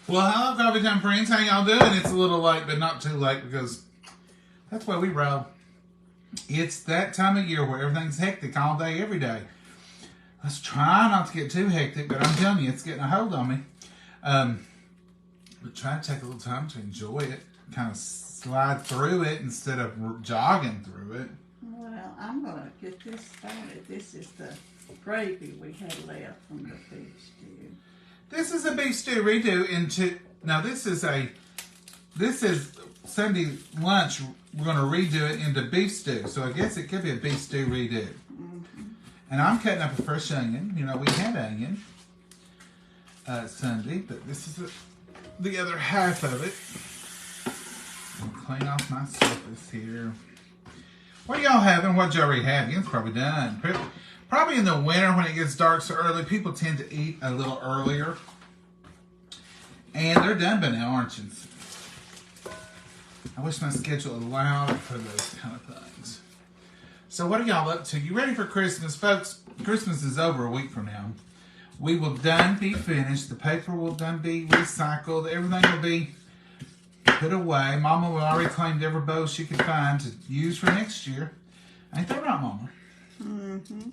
Well, hello, Coffee Time friends. How y'all doing? It's a little late, but not too late because that's why we roll. It's that time of year where everything's hectic all day, every day. Let's try not to get too hectic, but I'm telling you, it's getting a hold on me. But try to take a little time to enjoy it, kind of slide through it instead of jogging through it. Well, I'm going to get this started. This is the gravy we had left from the beef stew. This is a beef stew redo into. Now this is Sunday lunch. We're going to redo it into beef stew. So I guess it could be a beef stew redo. Mm-hmm. And I'm cutting up a fresh onion. You know, we had onion Sunday, but this is the other half of it. I'll clean off my surface here. What are y'all having? What y'all already have? It's probably done. Probably in the winter when it gets dark so early, people tend to eat a little earlier. And they're done by now, aren't you? I wish my schedule allowed for those kind of things. So what are y'all up to? You ready for Christmas? Folks, Christmas is over a week from now. We will done be finished. The paper will done be recycled. Everything will be put away. Mama will already claimed every bow she could find to use for next year. Ain't that right, Mama? Mm-hmm.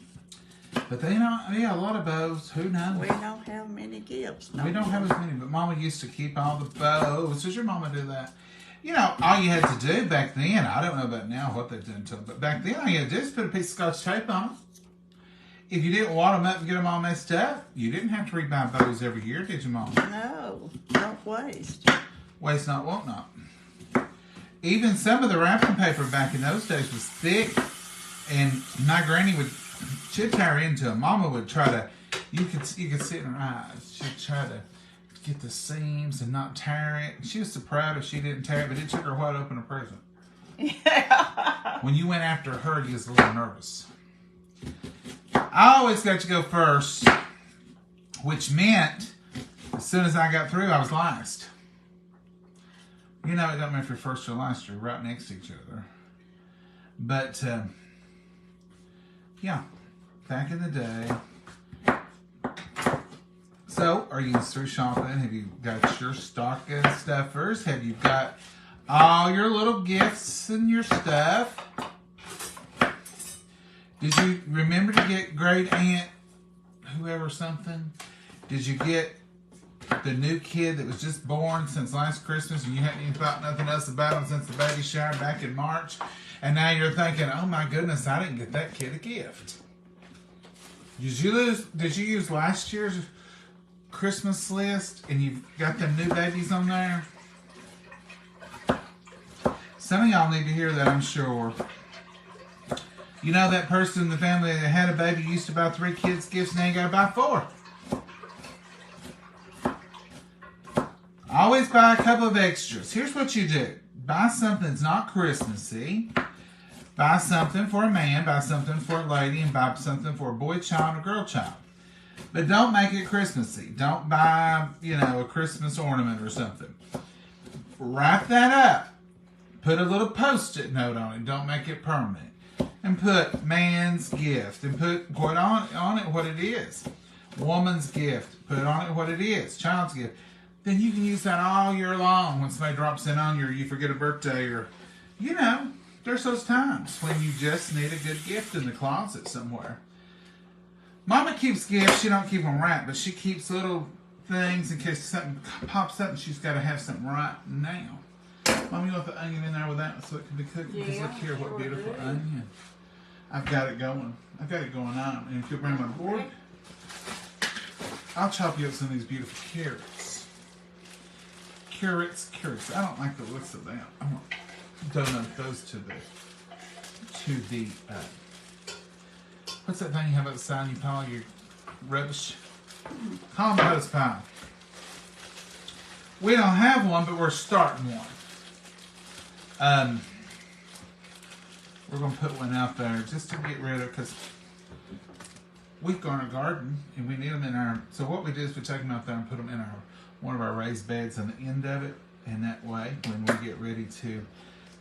But they don't, yeah, a lot of bows. Who knows? We don't have many gifts. No We don't have as many, but Mama used to keep all the bows. Does your mama do that? You know, all you had to do back then, I don't know about now what they've done to them, but back then all you had to do is put a piece of Scotch tape on them. If you didn't wad them up and get them all messed up, you didn't have to rebuy bows every year, did you, Mama? No, don't waste. Waste not, want not. Even some of the wrapping paper back in those days was thick, and my granny would, she'd tear into them. Mama would try to, you could see it in her eyes. She'd try to get the seams and not tear it. She was so proud if she didn't tear it, but it took her a while to open a present. Yeah. When you went after her, you was a little nervous. I always got to go first, which meant as soon as I got through, I was last. You know, it don't matter if you're first or last, you're right next to each other. But, yeah, back in the day. So, are you through shopping? Have you got your stocking stuffers? Have you got all your little gifts and your stuff? Did you remember to get great aunt whoever something? Did you get the new kid that was just born since last Christmas and you hadn't even thought nothing else about him since the baby shower back in March? And now you're thinking, oh my goodness, I didn't get that kid a gift. Did you use last year's Christmas list and you've got them new babies on there? Some of y'all need to hear that, I'm sure. You know that person in the family that had a baby used to buy 3 kids gifts, now you gotta buy 4. Always buy a couple of extras. Here's what you do. Buy something that's not Christmassy. Buy something for a man, buy something for a lady, and buy something for a boy child or girl child. But don't make it Christmassy. Don't buy, a Christmas ornament or something. Wrap that up. Put a little Post-it note on it. Don't make it permanent. And put man's gift. And put on it what it is. Woman's gift. Put on it what it is. Child's gift. Then you can use that all year long when somebody drops in on you or you forget a birthday or, there's those times when you just need a good gift in the closet somewhere. Mama keeps gifts. She don't keep them wrapped, but she keeps little things in case something pops up and she's got to have something right now. Mom, you want the onion in there with that so it can be cooked? Because look here, what beautiful onion. I've got it going. I've got it going on. And if you'll bring my board, I'll chop you up some of these beautiful carrots. Carrots. I don't like the looks of that. I'm going to donate those to the what's that thing you have outside you pile your rubbish? Compost pile. We don't have one, but we're starting one. We're going to put one out there just to get rid of, because we've got a garden and we need them in our, so what we do is we take them out there and put them in one of our raised beds on the end of it, and that way when we get ready to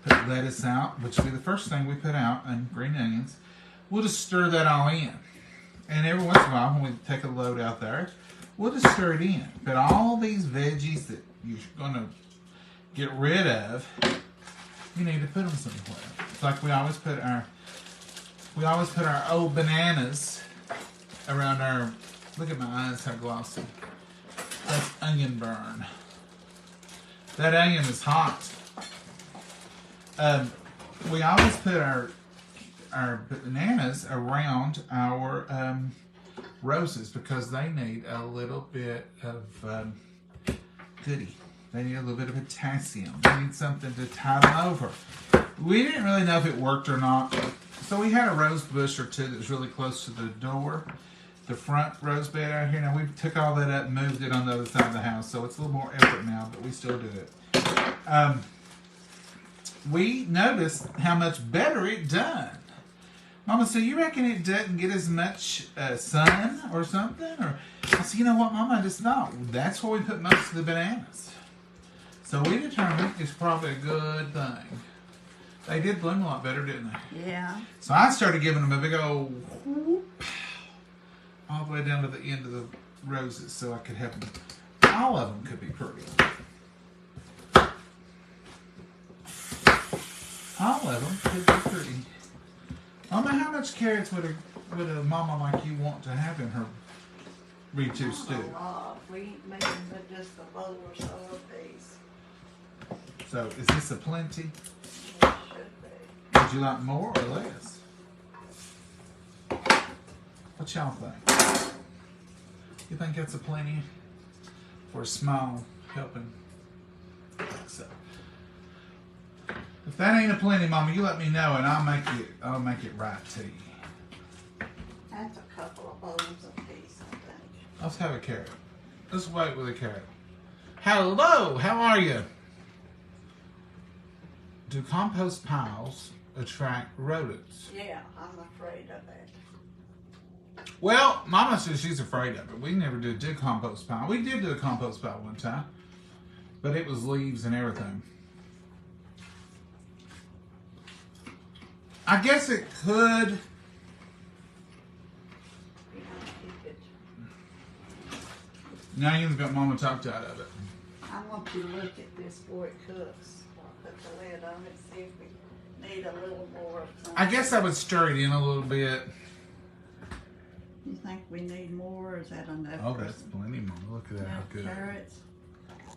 put lettuce out, which will be the first thing we put out, and green onions, we'll just stir that all in. And every once in a while when we take a load out there, we'll just stir it in. But all these veggies that you're gonna get rid of, you need to put them somewhere. It's like we always put our old bananas around our. Look at my eyes, how glossy. That's onion burn. That onion is hot. We always put our bananas around our roses because they need a little bit of goodie. They need a little bit of potassium. They need something to tide them over. We didn't really know if it worked or not. So we had a rose bush or two that was really close to the door. The front rose bed out here. Now we took all that up and moved it on the other side of the house. So it's a little more effort now, but we still do it. We noticed how much better it done. Mama said, you reckon it doesn't get as much sun or something? Or I said, you know what, Mama, it's not. That's where we put most of the bananas. So we determined it's probably a good thing. They did bloom a lot better, didn't they? Yeah. So I started giving them a big old whoop all the way down to the end of the roses so I could have them. All of them could be pretty. All of them could be pretty. Mama, how much carrots would a mama like you want to have in her reed-two stew? A lot. We ain't making but just a bowl or so of these. So is this a plenty? It should be. Would you like more or less? What y'all think? You think that's a plenty for a small helping? So, if that ain't a plenty, Mama, you let me know and I'll make it right to you. That's a couple of bowls apiece, I think. Let's have a carrot. Let's wait with a carrot. Hello, how are you? Do compost piles attract rodents? Yeah, I'm afraid of it. Well, Mama says she's afraid of it. We never did do compost pile. We did do a compost pile one time, but it was leaves and everything. I guess it could. You know, keep it. Now you've got Mama talked out of it. I want you to look at this before it cooks. I'll put the lid on it, see if we need a little more of something. I guess I would stir it in a little bit. You think we need more, or is that enough? Oh, for that's some- plenty, Mama. Look at that, how good. Carrots?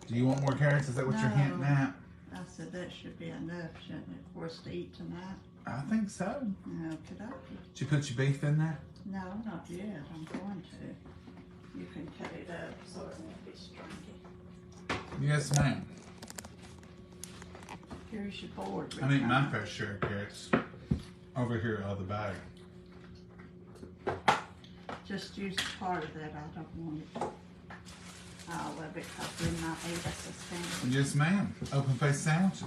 Do you want more carrots? Is that what you're hinting at? I said that should be enough, shouldn't it, for us to eat tonight? I think so. Okey-dokey. Did you put your beef in there? No, not yet. I'm going to. You can cut it up so it won't be stringy. Yes, ma'am. Here's your board. I need my fair share of carrots over here out of the bag. Just use part of that. I don't want it all of it because we might eat us a sandwich. Yes, ma'am. Open face sandwiches.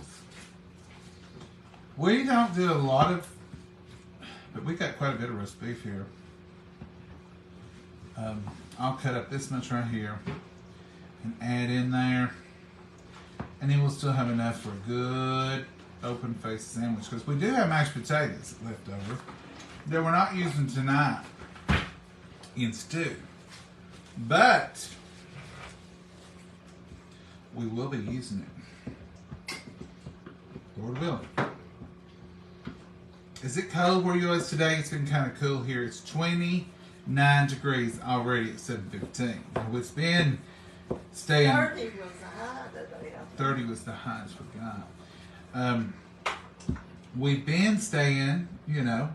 We don't do a lot of, but we got quite a bit of roast beef here. I'll cut up this much right here and add in there, and then we'll still have enough for a good open face sandwich because we do have mashed potatoes left over that we're not using tonight in stew, but we will be using it. Lord willing. Is it cold where you is today? It's been kind of cool here. It's 29 degrees already at 7:15. It's been staying. 30 was the high today. 30 was the highest we got. We've been staying,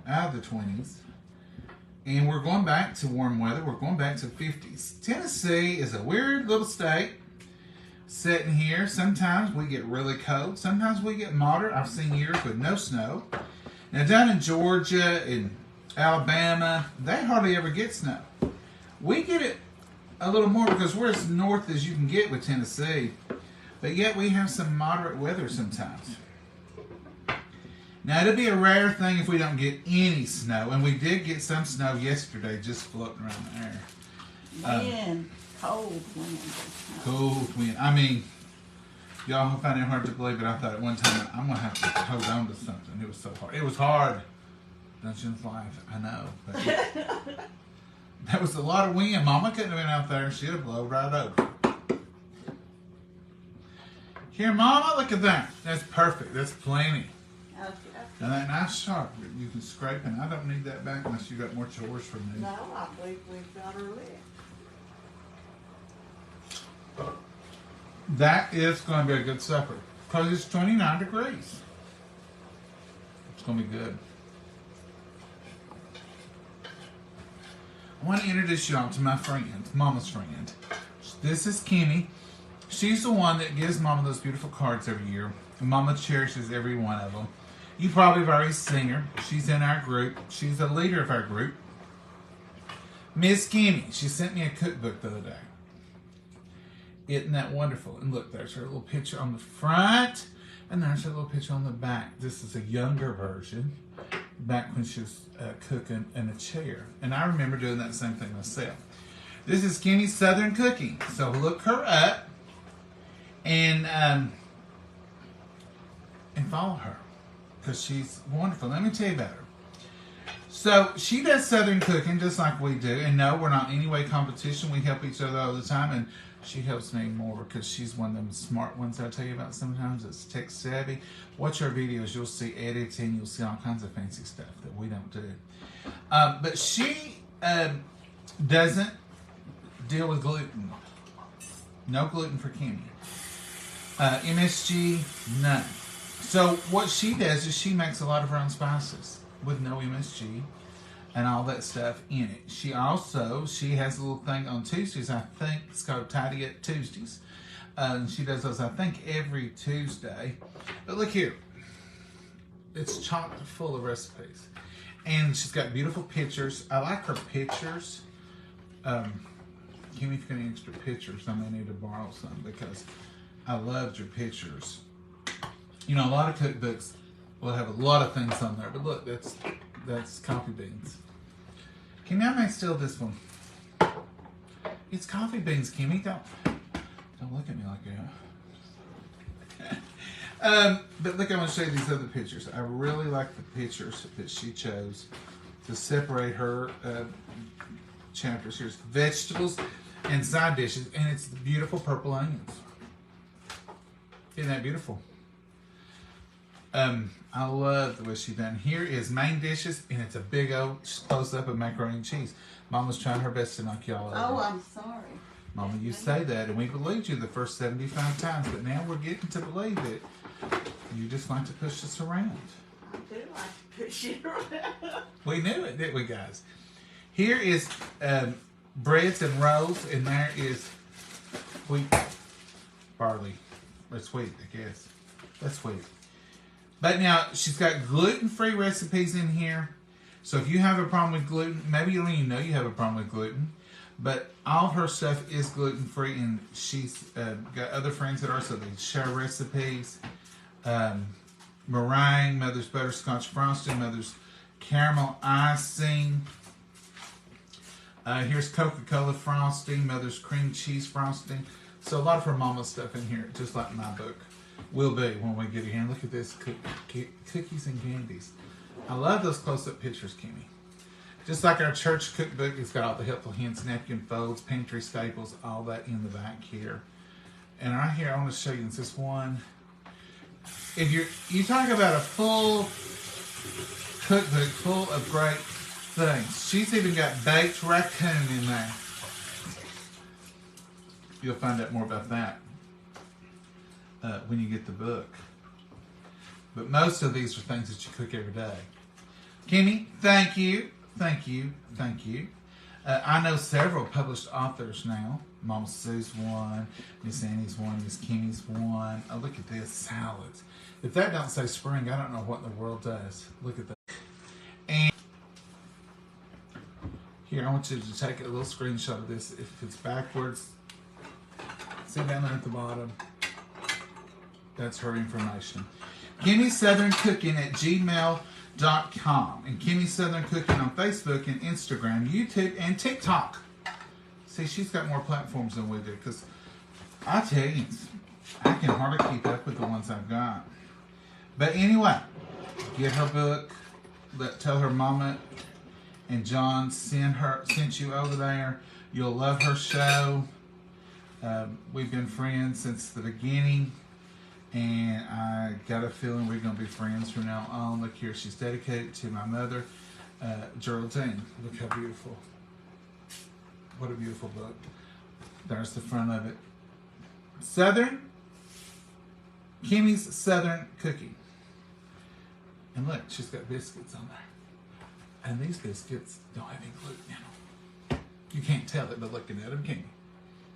out of the 20s. And we're going back to warm weather. We're going back to 50s. Tennessee is a weird little state. Sitting here, sometimes we get really cold. Sometimes we get moderate. I've seen years with no snow. Now down in Georgia and Alabama, they hardly ever get snow. We get it a little more because we're as north as you can get with Tennessee. But yet we have some moderate weather sometimes. Now it'll be a rare thing if we don't get any snow. And we did get some snow yesterday just floating around the air. Wind, cold wind. Cold wind. I mean, y'all find it hard to believe, but I thought at one time I'm going to have to hold on to something. It was so hard. It was hard. Dungeon's life, I know. That was a lot of wind. Mama couldn't have been out there. She'd have blown right over. Here, Mama, look at that. That's perfect. That's plenty. Okay. Now that nice sharp, you can scrape, and I don't need that back unless you got more chores for me. No, I believe we've got her lit. That is going to be a good supper because it's 29 degrees. It's going to be good. I want to introduce y'all to my friend, Mama's friend. This is Kimmy. She's the one that gives Mama those beautiful cards every year. And Mama cherishes every one of them. You probably have already seen her. She's in our group. She's the leader of our group. Miss Kimmy. She sent me a cookbook the other day. Isn't that wonderful? And look, there's her little picture on the front. And there's her little picture on the back. This is a younger version. Back when she was cooking in a chair. And I remember doing that same thing myself. This is Kimmy's Southern Cooking. So look her up. And follow her. Because she's wonderful. Let me tell you about her. So she does Southern cooking just like we do. And no, we're not in any way competition. We help each other all the time. And she helps me more because she's one of them smart ones I tell you about sometimes. It's tech savvy. Watch our videos. You'll see editing. You'll see all kinds of fancy stuff that we don't do. But she doesn't deal with gluten. No gluten for Kimmy. MSG, none. So what she does is she makes a lot of her own spices with no MSG and all that stuff in it. She has a little thing on Tuesdays, I think it's called Tidy Up Tuesdays. She does those, I think, every Tuesday. But look here. It's chock full of recipes. And she's got beautiful pictures. I like her pictures. Kimmy, if you got any extra pictures, I may need to borrow some because I loved your pictures. You know, a lot of cookbooks will have a lot of things on there, but look, that's coffee beans. Kimmy, I may steal this one. It's coffee beans, Kimmy. Don't look at me like that. But look, I'm going to show you these other pictures. I really like the pictures that she chose to separate her chapters. Here's vegetables and side dishes, and it's the beautiful purple onions. Isn't that beautiful? I love the way she done. Here is main dishes, and it's a big old close-up of macaroni and cheese. Mama's trying her best to knock y'all over. Oh, I'm sorry. Mama, you say that, and we believed you the first 75 times, but now we're getting to believe it. You just like to push us around. I do like to push it around. We knew it, didn't we, guys? Here is breads and rolls, and there is wheat, barley, or wheat, I guess. That's wheat. But now, she's got gluten-free recipes in here. So if you have a problem with gluten, maybe you don't even know you have a problem with gluten. But all of her stuff is gluten-free, and she's got other friends that are, so they share recipes. Meringue, Mother's Butterscotch Frosting, Mother's Caramel Icing. Here's Coca-Cola Frosting, Mother's Cream Cheese Frosting. So a lot of her mama's stuff in here, just like my book will be when we get here. And look at this, cookies and candies. I love those close-up pictures, Kimmy. Just like our church cookbook, it's got all the helpful hints, napkin folds, pantry staples, all that in the back here. And right here, I want to show you this one. If you talk about a full cookbook full of great things. She's even got baked raccoon in there. You'll find out more about that when you get the book. But most of these are things that you cook every day. Kimmy, thank you. Thank you. Thank you. I know several published authors now. Mama Sue's one, Miss Annie's one, Miss Kimmy's one. Oh, look at this, salads. If that don't say spring, I don't know what in the world does. Look at that. And here, I want you to take a little screenshot of this. If it's backwards, see down there at the bottom. That's her information. Kimmy's Southern Cooking at gmail.com. And Kimmy's Southern Cooking on Facebook and Instagram, YouTube, and TikTok. See, she's got more platforms than we do, because I tell you, I can hardly keep up with the ones I've got. But anyway, get her book, tell her mama and John sent you over there. You'll love her show. We've been friends since the beginning, and I got a feeling we're going to be friends from now on. Look here, she's dedicated to my mother, Geraldine. Look how beautiful. What a beautiful book. There's the front of it. Kimmy's Southern Cookie. And look, she's got biscuits on there. And these biscuits don't have any gluten in them. You can't tell it by looking at them, can you?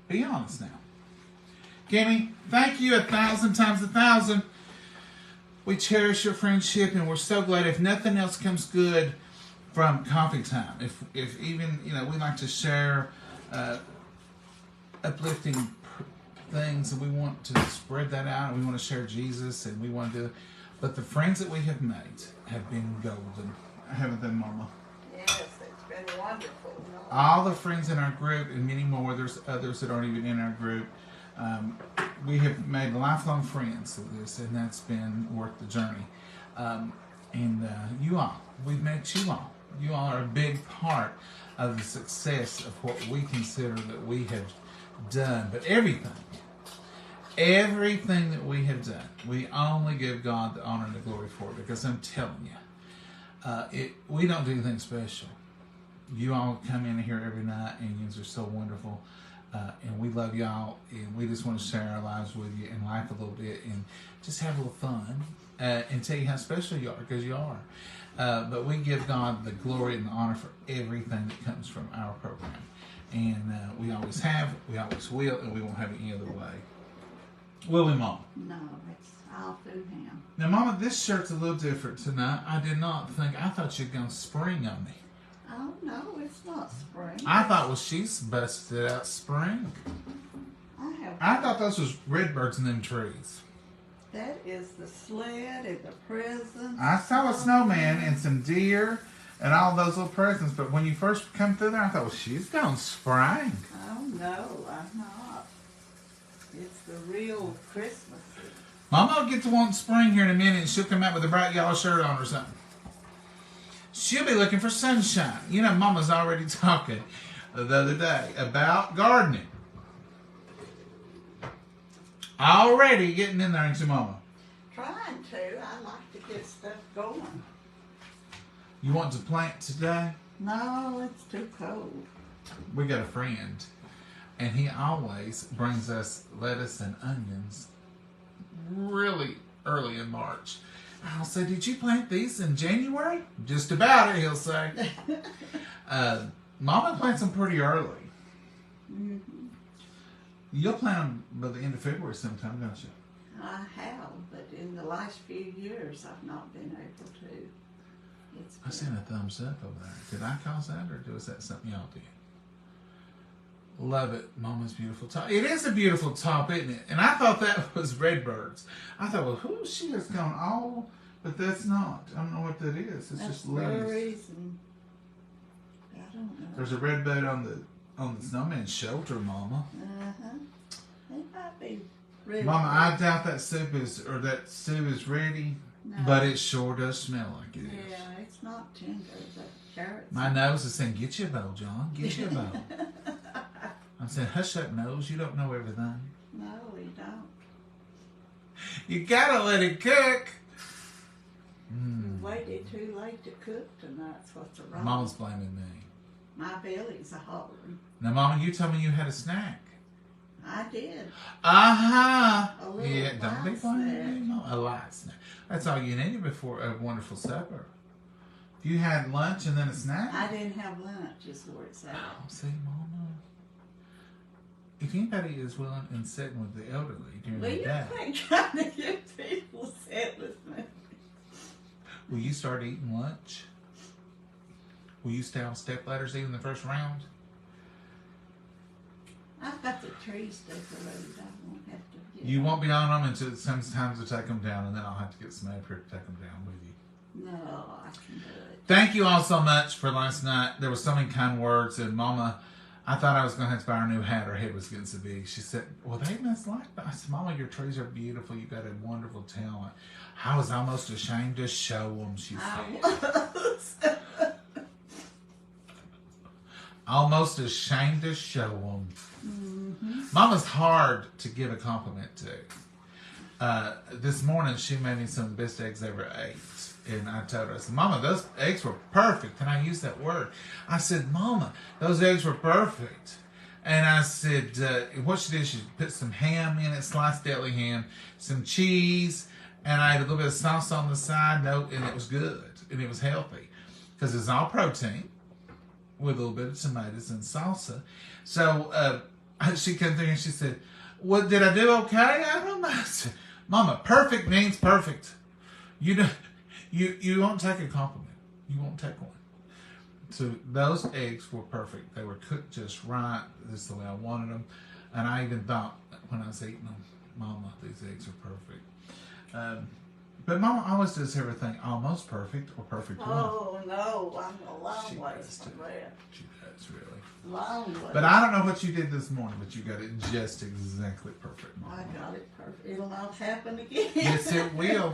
Be honest now. Kimmy, thank you 1,000 times 1,000. We cherish your friendship, and we're so glad. If nothing else comes good from coffee time, if even, we like to share uplifting things, and we want to spread that out, and we want to share Jesus, and we want to. But the friends that we have made have been golden, haven't they, Mama? Yes, it's been wonderful. All the friends in our group, and many more. There's others that aren't even in our group. We have made lifelong friends of this, and that's been worth the journey. You all, we've met you all. You all are a big part of the success of what we consider that we have done. But everything that we have done, we only give God the honor and the glory for it, because I'm telling you, we don't do anything special. You all come in here every night, and you are so wonderful. And we love y'all, and we just want to share our lives with you and laugh a little bit and just have a little fun and tell you how special you are, because you are. But we give God the glory and the honor for everything that comes from our program. And we always have, we always will, and we won't have it any other way. Will we, Mom? No, it's all through him. Now, Mama, this shirt's a little different tonight. I thought you'd gone spring on me. Oh, no, it's not spring. I thought, well, she's busted out spring. I thought those was redbirds in them trees. That is the sled and the presents. I saw a snowman and some deer and all those little presents, but when you first come through there, I thought, well, she's gone spring. Oh, no, I'm not. It's the real Christmas. Mama will get to wanting spring here in a minute, and she'll come out with a bright yellow shirt on or something. She'll be looking for sunshine. Mama's already talking the other day about gardening. Already getting in there, ain't you, Mama? Trying to. I like to get stuff going. You want to plant today? No, it's too cold. We got a friend, and he always brings us lettuce and onions really early in March. I'll say, did you plant these in January? Just about it, he'll say. Mama plants them pretty early. Mm-hmm. You'll plant them by the end of February sometime, don't you? I have, but in the last few years, I've not been able to. I seen a thumbs up over there. Did I cause that, or was that something y'all did? Love it. Mama's beautiful top. It is a beautiful top, isn't it? And I thought that was redbirds. I thought, well, she has gone all, but that's not. I don't know what that is. It's just leaves. And I don't know. There's a redbird on the snowman's shoulder, Mama. It might be red. Mama, I doubt that soup is ready, No. but it sure does smell like it is. Yeah, it's not tender. The carrots. My nose is saying, get you a bowl, John. Get you a bowl. I'm saying, hush up, nose. You don't know everything. No, we don't. You gotta let it cook. We waited too late to cook tonight. That's what's wrong. Mama's blaming me. My belly's a hollering. Now, Mama, you told me you had a snack. I did. Uh-huh. A little Yeah, don't be light blaming me, Mama. A light snack. That's all you needed before a wonderful supper. If you had lunch and then a snack. I didn't have lunch, is where it's at. Oh, see, Mama. If anybody is willing and sitting with the elderly during Well, the you day, ain't trying to get people sit with me. will you start eating lunch? Will you stay on step ladders even the first round? I've got the trees decorated. I won't have to get You won't be on them until sometimes to take them down, and then I'll have to get some up here to take them down with you. No, I can do it. Thank you all so much for last night. There were so many kind words, and Mama, I thought I was going to have to buy her a new hat. Her head was getting so big. She said, well, they must like that. I said, Mama, your trees are beautiful. You got a wonderful talent. I was almost ashamed to show them, she said. I was. Almost ashamed to show them. Mm-hmm. Mama's hard to give a compliment to. This morning she made me some of the best eggs I ever ate. And I told her, I said, Mama, those eggs were perfect. And I used that word. I said, Mama, those eggs were perfect. And I said, what she did, she put some ham in it, sliced deli ham, some cheese, and I had a little bit of sauce on the side. And it was good. And it was healthy. Because it's all protein with a little bit of tomatoes and salsa. So she came through and she said, well, did I do okay? I don't know. I said, Mama, perfect means perfect. You won't take a compliment. You won't take one. So those eggs were perfect. They were cooked just right. This is the way I wanted them. And I even thought when I was eating them, Mama, these eggs are perfect. But Mama always does everything almost perfect or perfect one. Oh, no, I'm a long ways from that. She does, really. Long way. But I don't know what you did this morning, but you got it just exactly perfect, Mama. I got it perfect. It'll not happen again. Yes, it will.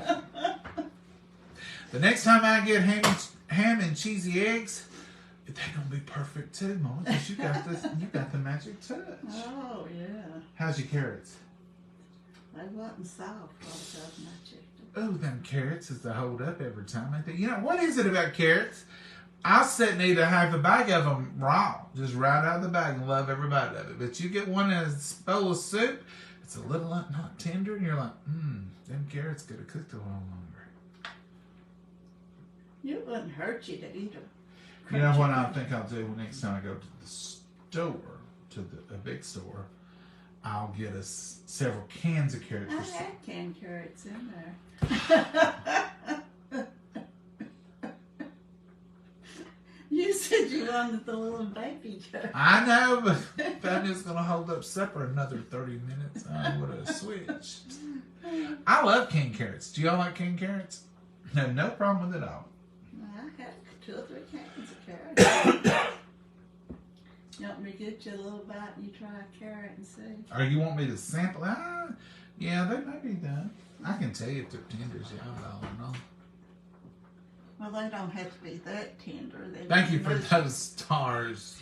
The next time I get ham and cheesy eggs, they're gonna be perfect too, Mama. Because you got this. You got the magic touch. Oh, yeah. How's your carrots? They wasn't soft all of a sudden I checked them. Oh, them carrots is the hold up every time. I think, you know, what is it about carrots? I'll sit and eat a half a bag of them raw, just right out of the bag, and love every bite of it. But you get one in a bowl of soup, it's a little not tender, and you're like, them carrots could have cooked a little longer. It wouldn't hurt you to eat them. You know what I think I'll do next time I go to the store, a big store, I'll get us several cans of carrots. I had canned carrots in there. You said you wanted the little baby carrot. I know, but Fabio's going to hold up supper another 30 minutes. I would have switched. I love canned carrots. Do y'all like canned carrots? No problem with it at all. I had 2 or 3 cans of carrots. You want me to get you a little bite and you try a carrot and see? Or you want me to sample? Yeah, they might be done. I can tell you if they're tenders. Yeah, I don't know. Well, they don't have to be that tender. Thank you for those stars.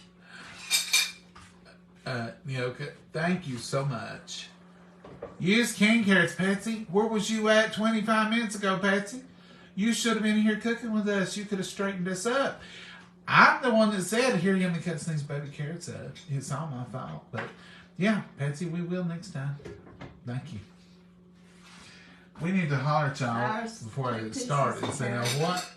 Thank you so much. Use canned carrots, Patsy. Where was you at 25 minutes ago, Patsy? You should have been here cooking with us. You could have straightened us up. I'm the one that said, here, you cut these baby carrots up. It's all my fault. But, yeah, Patsy, we will next time. Thank you. We need to holler at y'all before I get started and say, now what?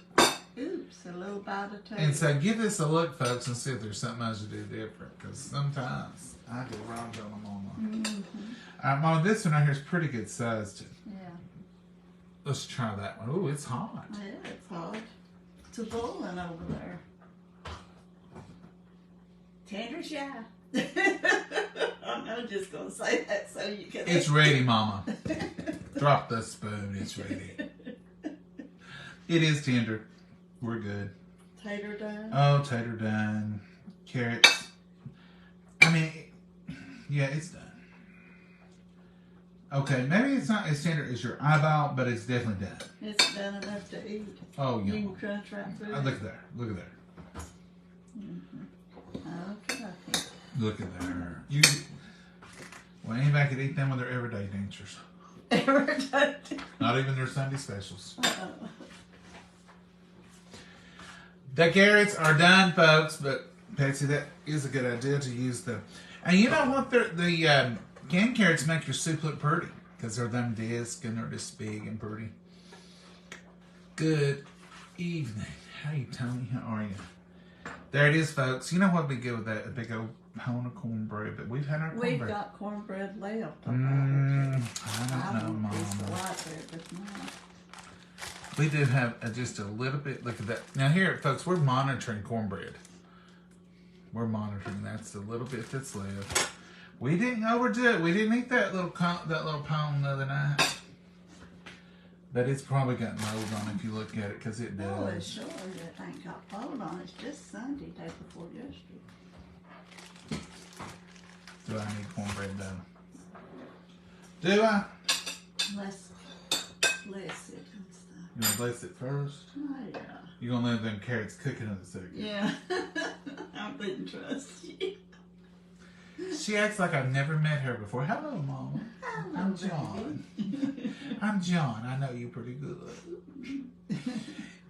Oops, a little bite of toast. And so give this a look, folks, and see if there's something else to do different. Because sometimes I do wrong on them, Mama. Mm-hmm. Mama, this one right here is pretty good sized. Yeah. Let's try that one. Ooh, it's hot. Yeah, it's hot. It's a boiling over there. Tender shy. I'm just going to say that so you can... It's ready, Mama. Drop the spoon. It's ready. It is tender. We're good. Tater done? Oh, tater done. Carrots. I mean, yeah, it's done. Okay, maybe it's not as tender as your eyeball, but it's definitely done. It's done enough to eat. Oh, yeah. You can crunch right through it. Look at there. Look at there. Okay. Look at there. Well, anybody could eat them with their everyday dancers. Everyday. Not even their Sunday specials. Uh-oh. The carrots are done, folks, but Patsy, that is a good idea to use the... And you know what? The canned carrots make your soup look pretty because they're them disc and they're just big and pretty. Good evening. Hey, Tony, how are you? There it is, folks. You know what would be good with that? A big old pound of cornbread, but we've had our cornbread. We've got cornbread left. I don't know, Mama. We do have just a little bit. Look at that. Now here, folks, we're monitoring cornbread. We're monitoring. That's the little bit that's left. We didn't overdo it. We didn't eat that little pound the other night. But it's probably got mold on it if you look at it, because it does. Oh, it's sure it ain't got mold on it. It's just Sunday, day before yesterday. Do I need cornbread done? Do I? Let's bless it and stuff. You want to bless it first? Oh, yeah. You're going to leave them carrots cooking in a second. Yeah. I I didn't trust you. She acts like I've never met her before. Hello, Mama. Hello, I'm John. I'm John. I know you pretty good.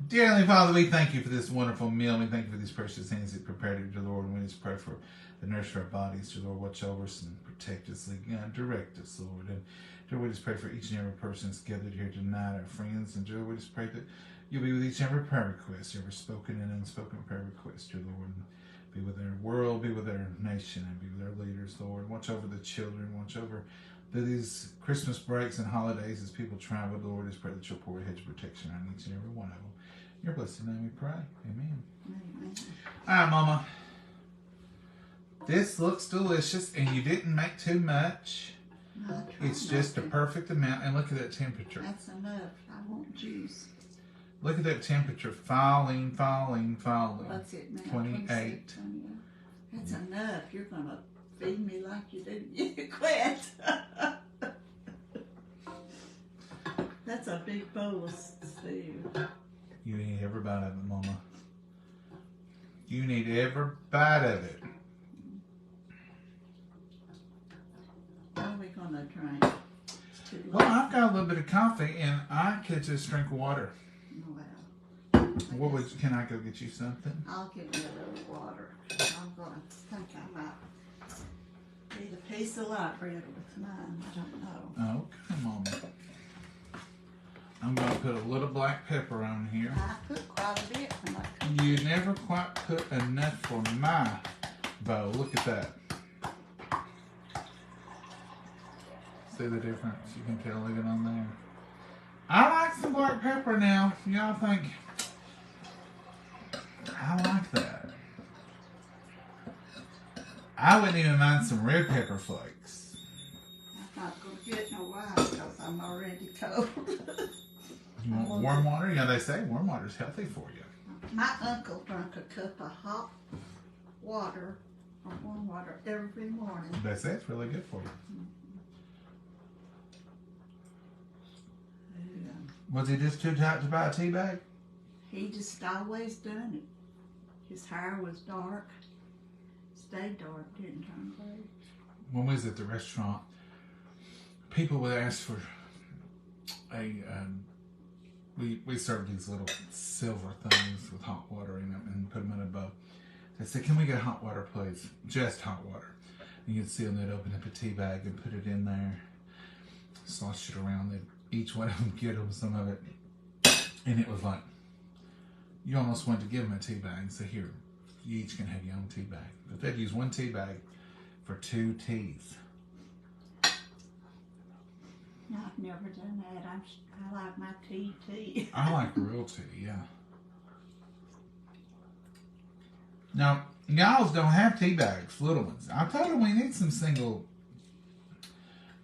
Dear Heavenly Father, we thank you for this wonderful meal. We thank you for these precious hands that prepared it, dear Lord. And we just pray for the nurse for our bodies, dear Lord. Watch over us and protect us, direct us, Lord. And dear, we just pray for each and every person that's gathered here tonight, our friends. And dear, we just pray that you'll be with each and every prayer request, every spoken and unspoken prayer request, dear Lord. And be with our world, be with our nation, and be with our leaders, Lord. Watch over the children. Watch over these Christmas breaks and holidays as people travel, Lord. Just pray that you'll pour a hedge of protection on each and every one of them. In your blessed name we pray. Amen. Amen. All right, Mama. This looks delicious, and you didn't make too much. It's just a perfect amount. And look at that temperature. That's enough. I want juice. Look at that temperature. Falling. What's it now? 28. 28. That's enough. You're going to feed me like you didn't. You quit. That's a big bowl of stew. You need every bite of it, Mama. You need every bite of it. What are we going to drink? It's too Well, late. I've got a little bit of coffee, and I could just drink water. Well, Can I go get you something? I'll give you a little water. I'm going to think I might need a piece of light bread with mine. I don't know. Okay, Mama. I'm going to put a little black pepper on here. I put quite a bit when I cooked. You never quite put enough for my bowl. Look at that. See the difference? You can tell even on there. I like some black pepper now. Y'all think? I like that. I wouldn't even mind some red pepper flakes. I'm not going to get no wine because I'm already cold. You want warm water? Yeah, they say warm water is healthy for you. My uncle drank a cup of hot water or warm water every morning. They say it's really good for you. Was he just too tight to buy a tea bag? He just always done it. His hair was dark. Stayed dark, didn't turn gray. When we was at the restaurant, people would ask for a, we served these little silver things with hot water in them and put them in a bowl. They said, can we get hot water, please? Just hot water. And you'd see them, they'd open up a tea bag and put it in there, slosh it around. They'd each one of them get them some of it. And it was like, you almost wanted to give them a tea bag and say, here, you each can have your own tea bag. But they'd use one tea bag for 2 teas. No, I've never done that. I like my tea. I like real tea, yeah. Now, y'all don't have tea bags, little ones. I told her we need some single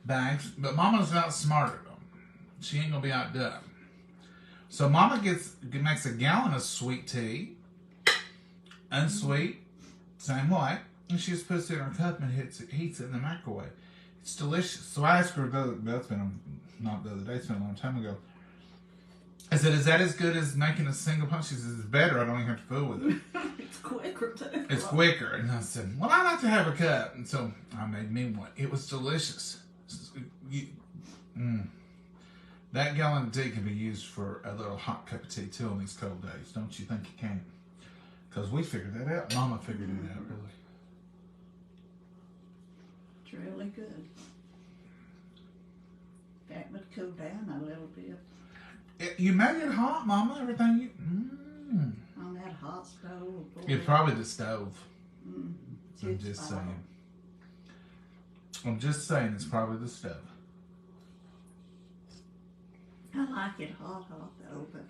bags, but Mama's not smart at them. She ain't gonna be outdone. So Mama makes a gallon of sweet tea, unsweet, same way, and she just puts it in her cup and heats it in the microwave. It's delicious. So I asked her not the other day, it's been a long time ago. I said, is that as good as making a single punch? She says, it's better. I don't even have to fool with it. It's quicker too. It's quicker. And I said, well, I like to have a cup. And so I made me one. It was delicious. That gallon of tea can be used for a little hot cup of tea too on these cold days. Don't you think you can? Because we figured that out. Mama figured it out, really. It's really good. That would cool down a little bit. You made it hot, Mama. Everything you... On that hot stove. It's probably the stove. It's I'm just saying. I'm just saying it's probably the stove. I like it hot though, but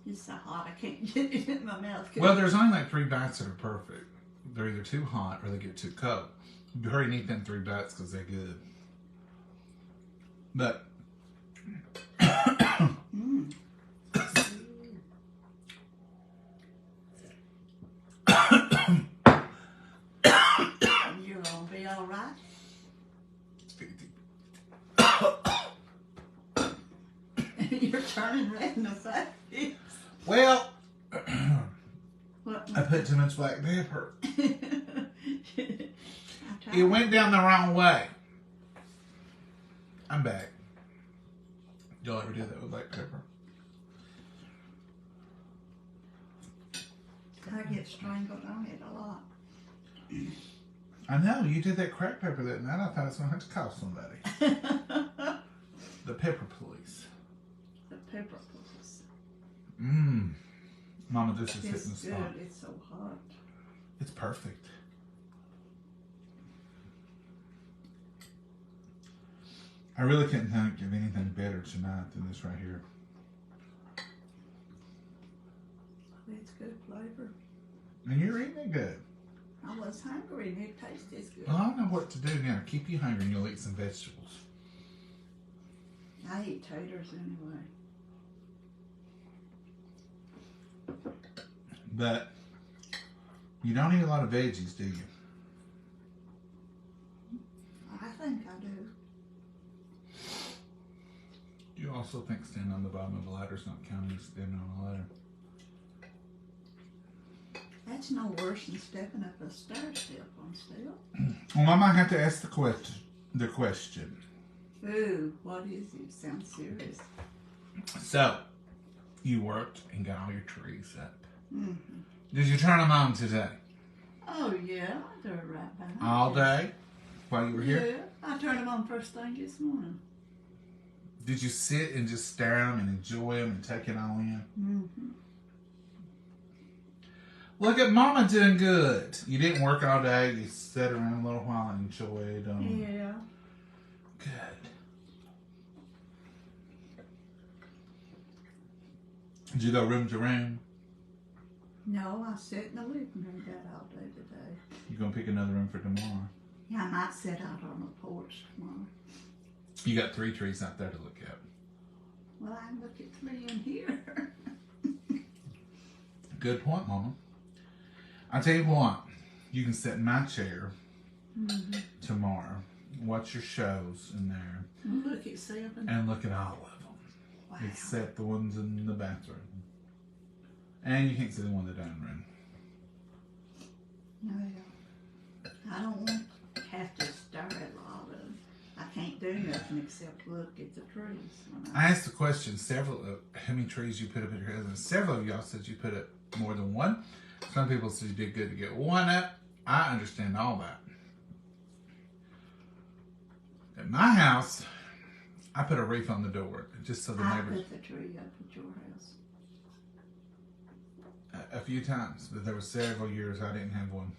it's so hot I can't get it in my mouth. Well, there's only like 3 bites that are perfect. They're either too hot or they get too cold. You hurry and eat them 3 bites because they're good. But You're gonna be all right. You're turning red in the face. Well, What? I put too much black pepper. I tried. It went down the wrong way. I'm back. Y'all ever do that with black pepper? I get strangled on it a lot. I know, you did that crack pepper that night. I thought I was going to have to call somebody. The pepper police. The pepper police. Mama, this is hitting It's the good. spot. It's so hot. It's perfect. I really couldn't think of anything better tonight than this right here. It's good flavor. And you're eating it good. I was hungry and it tastes good. Well, I know what to do now. Keep you hungry and you'll eat some vegetables. I eat taters anyway. But you don't eat a lot of veggies, do you? I think I do. Do you also think standing on the bottom of a ladder is not counting as standing on a ladder? That's no worse than stepping up a stair step on steel. Well, I might have to ask the question. Ooh, what is it? Sounds serious. So, you worked and got all your trees up. Mm-hmm. Did you turn them on today? Oh, yeah. They're right behind All you. day? While you were here? Yeah. I turned them on first thing this morning. Did you sit and just stare at them and enjoy them and take it all in? Mm-hmm. Look at Mama doing good. You didn't work all day. You sat around a little while and enjoyed them. Yeah. Good. Did you go room to room? No, I sat in the living room all day today. You gonna pick another room for tomorrow? Yeah, I might sit out on the porch tomorrow. You got 3 trees out there to look at. Well, I can look at 3 in here. Good point, Mama. I tell you what, you can sit in my chair tomorrow, watch your shows in there, Look at 7. and look at all of them, Wow. except the ones in the bathroom. And you can't see the one in the dining room. No, I don't want to have to stare at all of them. I can't do nothing except look at the trees. When I asked the question how many trees you put up at your house, and several of y'all said you put up more than one. Some people said you did good to get one up. I understand all that. At my house, I put a wreath on the door just so the I neighbors. put the tree up at your house. A few times, but there were several years I didn't have one.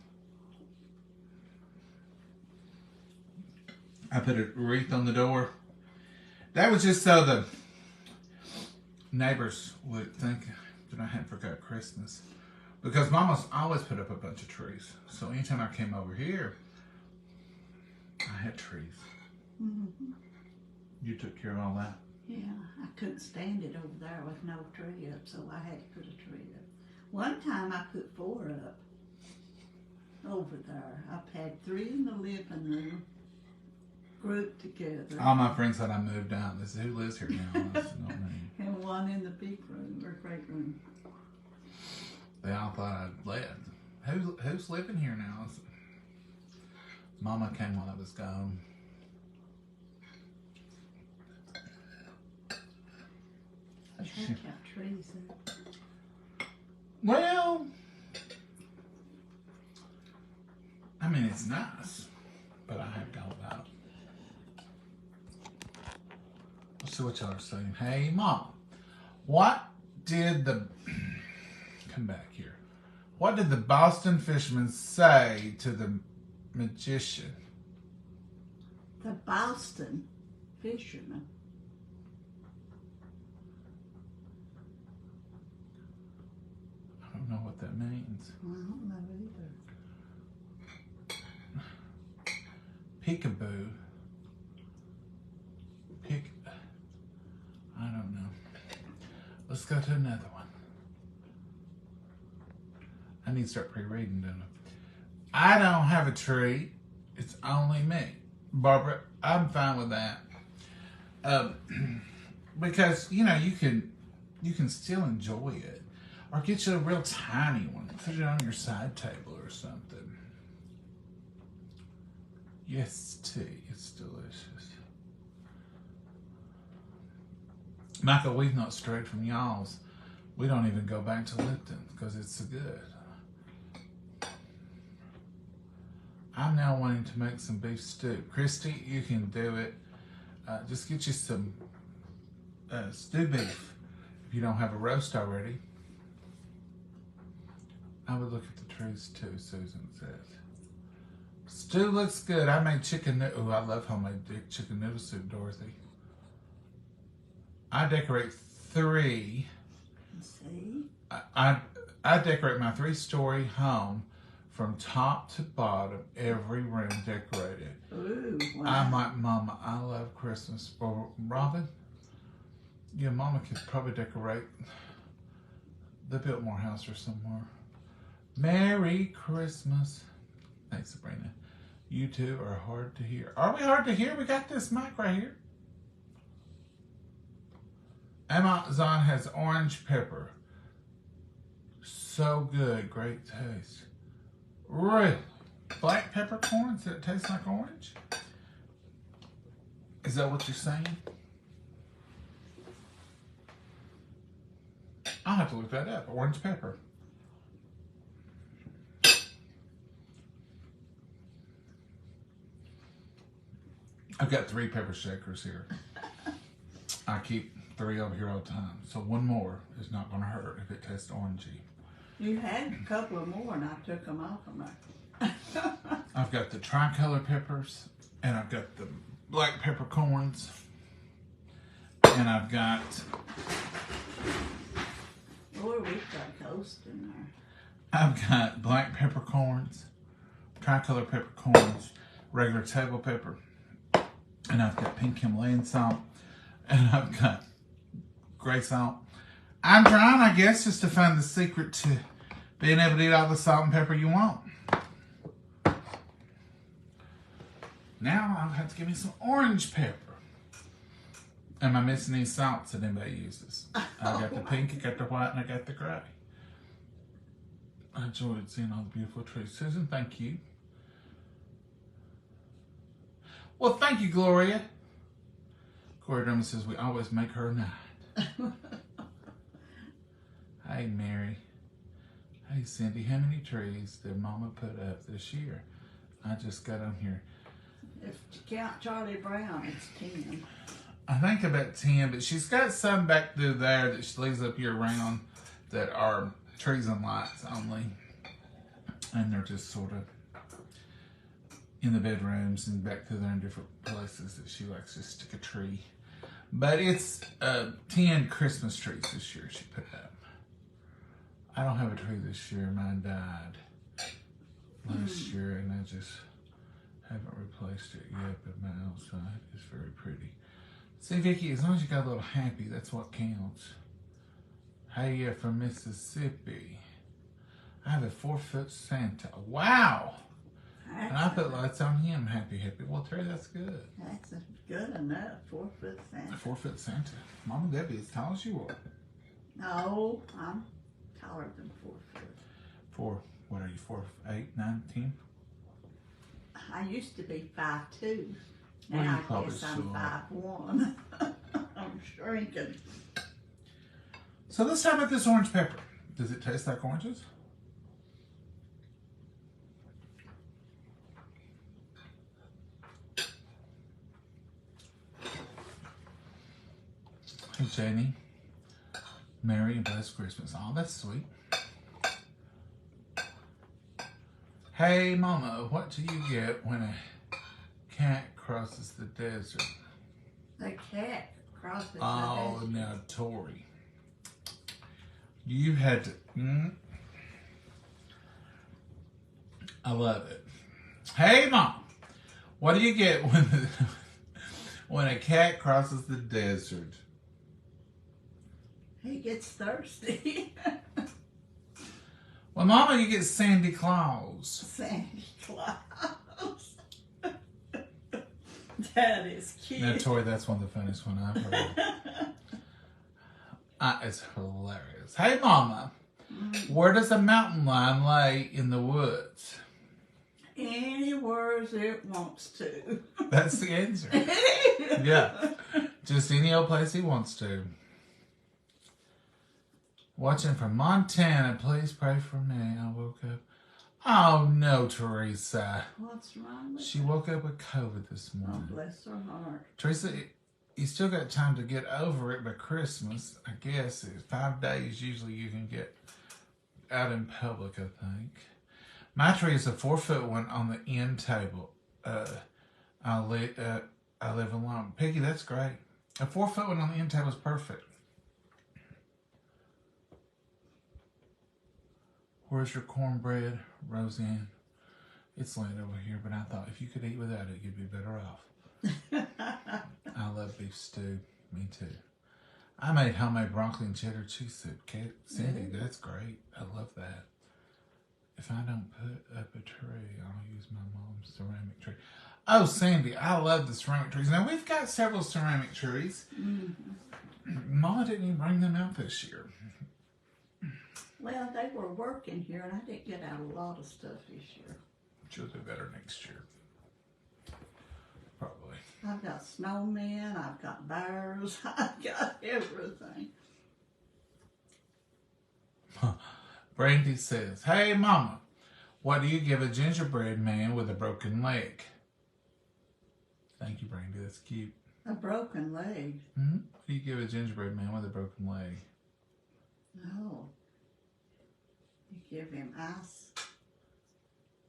I put a wreath on the door. That was just so the neighbors would think that I hadn't forgot Christmas. Because Mama's always put up a bunch of trees. So anytime I came over here, I had trees. Mm-hmm. You took care of all that. Yeah, I couldn't stand it over there with no tree up, so I had to put a tree up. One time I put 4 up over there. I've had 3 in the living room, grouped together, All my friends thought I moved out. They said, who lives here now? I said, not me. and 1 in the big room or great room. They all thought I'd left. Who's living here now? I said, Mama came while I was gone. I had kept trees up. Well, I mean, it's nice, but I have gone about. Let's see what y'all are saying. Hey, Mom, what did the... Come back here. What did the Boston fisherman say to the magician? The Boston fisherman. I don't know what that means. I don't know either. Peekaboo. I don't know. Let's go to another one. I need to start pre-reading, don't I? I don't have a tree. It's only me. Barbara, I'm fine with that. Because, you can still enjoy it. Or get you a real tiny one. Put it on your side table or something. Yes, tea. It's delicious. Michael, we've not strayed from y'all's. We don't even go back to Lipton because it's so good. I'm now wanting to make some beef stew. Christy, you can do it. Just get you some stew beef if you don't have a roast already. I would look at the trees too, Susan says. Stew looks good. I made chicken noodle. Oh, I love homemade chicken noodle soup, Dorothy. I decorate 3. See? I decorate my 3-story home from top to bottom, every room decorated. Ooh, wow. I'm like, Mama, I love Christmas. Or Robin, yeah, Mama could probably decorate the Biltmore house or somewhere. Merry Christmas. Thanks, Sabrina. You two are hard to hear. Are we hard to hear? We got this mic right here. Amazon has orange pepper. So good. Great taste. Really? Black peppercorns that taste like orange? Is that what you're saying? I'll have to look that up. Orange pepper. I've got 3 pepper shakers here. I keep 3 over here all the time. So one more is not going to hurt if it tastes orangey. You had a couple of more and I took them off of my. I've got the tricolor peppers and I've got the black peppercorns and I've got... Boy, we've got toast in there. I've got black peppercorns, tricolor peppercorns, regular table pepper, and I've got pink Himalayan salt, and I've got gray salt. I'm trying, I guess, just to find the secret to being able to eat all the salt and pepper you want. Now I'll have to give me some orange pepper. Am I missing any salts that anybody uses? I got the pink, I got the white, and I got the gray. I enjoyed seeing all the beautiful trees. Susan, thank you. Well, thank you, Gloria. Gloria Drummond says we always make her a night. Hey, Mary. Hey, Cindy. How many trees did Mama put up this year? I just got on here. If you count Charlie Brown, it's 10. I think about 10, but she's got some back through there that she leaves up year round that are trees and lights only. And they're just sort of in the bedrooms and back through there in different places that she likes to stick a tree. But it's 10 Christmas trees this year she put up. I don't have a tree this year. Mine died last year and I just haven't replaced it yet, but my outside is very pretty. See, Vicki, as long as you got a little happy, that's what counts. Hey, you're from Mississippi. I have a 4-foot Santa. Wow! That's And I put lights on him. Happy, happy. Well, Terry, that's good. That's good enough. 4-foot Santa. A 4-foot Santa. Mama Debbie, as tall as you are. No, I'm taller than 4 foot. What are you, 4, 8, 9, 10? I used to be 5'2". Well, Now you I probably guess I'm should. 5'1". I'm shrinking. So let's talk about this orange pepper. Does it taste like oranges? Hey, Janie. Merry and blessed Christmas. Oh, that's sweet. Hey, Mama, what do you get when a cat crosses the desert? The cat crosses the Oh, desert. now, Tori. You had to... I love it. Hey, Mom. What do you get when a cat crosses the desert? He gets thirsty. Well, Mama, you get Sandy Claus. Santa Claus. That is cute. Now, Tori, that's one of the funniest ones I've heard. It's hilarious. Hey, Mama, Where does a mountain lion lay in the woods? Anywhere it wants to. That's the answer. Yeah. Just any old place he wants to. Watching from Montana. Please pray for me. I woke up. Oh, no, Teresa. What's wrong with She her? woke up with COVID this Oh, morning. bless her heart. Teresa, you still got time to get over it by Christmas. I guess it's 5 days usually you can get out in public, I think. My tree is a 4-foot one on the end table. I live alone. Piggy, that's great. A 4-foot one on the end table is perfect. Where's your cornbread, Roseanne? It's laid over here, but I thought if you could eat without it, you'd be better off. I love beef stew. Me too. I made homemade broccoli and cheddar cheese soup. Sandy, that's great. I love that. If I don't put up a tree, I'll use my mom's ceramic tree. Oh, Sandy, I love the ceramic trees. Now, we've got several ceramic trees. Mm-hmm. Mama didn't even bring them out this year. Well, they were working here, and I didn't get out a lot of stuff this year. She'll do better next year. Probably. I've got snowmen, I've got bears, I've got everything. Brandy says, hey, Mama, what do you give a gingerbread man with a broken leg? Thank you, Brandy. That's cute. A broken leg? Mm-hmm. What do you give a gingerbread man with a broken leg? No. You give him ice.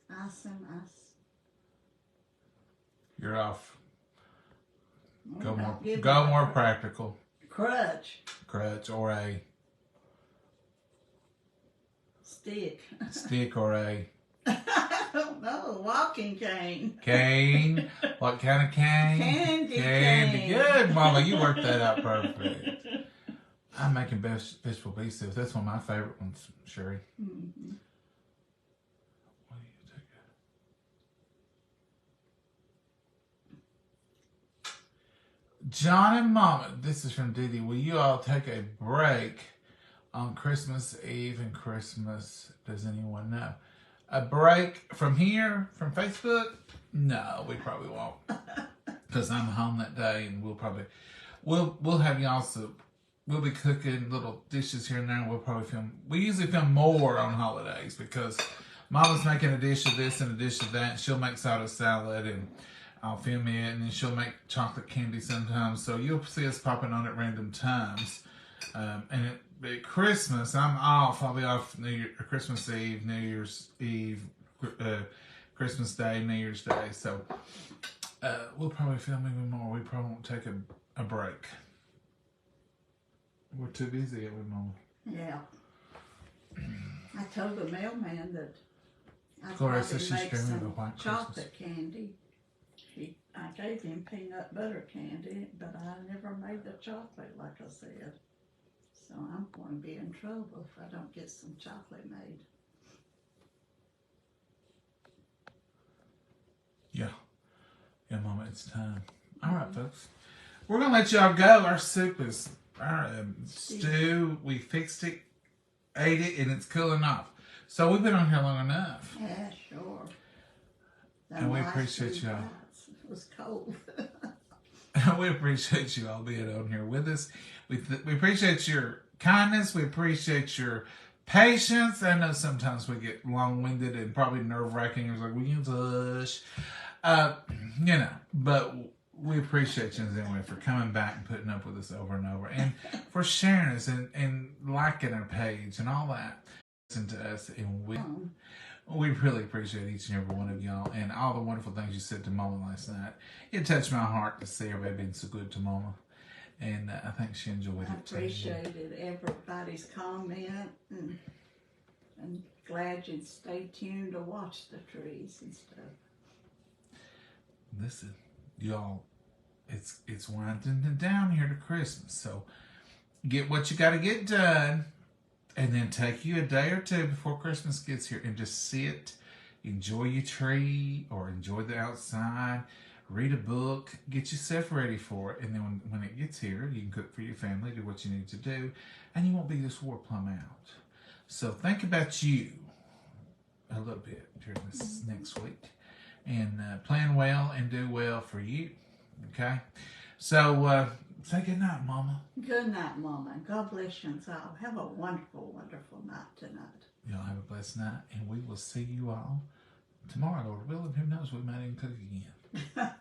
Ice and ice. You're off. Well, I'll give Go him more a practical. crutch. Crutch or a Stick. stick or a I don't know. Walking cane. cane. What kind of cane? Candy Candy. cane. Good, Mama. You worked that out perfect. I'm making vegetable beef soup. That's one of my favorite ones, Sherry. Mm-hmm. What do you take? John and Mama, this is from Didi. Will you all take a break on Christmas Eve and Christmas? Does anyone know? A break from here, from Facebook? No, we probably won't. Because I'm home that day and we'll have y'all soup. We'll be cooking little dishes here and there, and we'll probably film. We usually film more on holidays because Mama's making a dish of this and a dish of that. And she'll make soda salad, and I'll film it, and then she'll make chocolate candy sometimes. So you'll see us popping on at random times. At Christmas, I'm off. I'll be off Christmas Eve, New Year's Eve, Christmas Day, New Year's Day. So we'll probably film even more. We probably won't take a break. We're too busy every moment. Yeah. I told the mailman that I'd Clarissa, probably she's make dreaming of a some white chocolate candy. I gave him peanut butter candy, but I never made the chocolate like I said. So I'm going to be in trouble if I don't get some chocolate made. Yeah, Mama, it's time. All right, folks. We're going to let y'all go. Our soup is, our stew, we fixed it, ate it, and it's cooling off. So we've been on here long enough. Yeah, sure. And we appreciate y'all. It was cold. We appreciate you all being on here with us. We appreciate your kindness. We appreciate your patience. I know sometimes we get long-winded and probably nerve-wracking. It's like, will you hush? But we appreciate you anyway for coming back and putting up with us over and over, and for sharing us and liking our page and all that. Listen to us, and we really appreciate each and every one of y'all and all the wonderful things you said to Mama last night. It touched my heart to see everybody being so good to Mama, and I think she enjoyed I it too. appreciated everybody's comment and glad you'd stay tuned to watch the trees and stuff. Listen, y'all, it's winding down here to Christmas, so get what you got to get done, and then take you a day or two before Christmas gets here and just sit, enjoy your tree, or enjoy the outside, read a book, get yourself ready for it, and then when it gets here, you can cook for your family, do what you need to do, and you won't be this wore plumb out. So think about you a little bit during this next week, and plan well and do well for you. Okay? So say good night, Mama. Good night, Mama. God bless you all. Have a wonderful, wonderful night tonight. Y'all have a blessed night, and we will see you all tomorrow, Lord willing. Who knows? We might even cook again.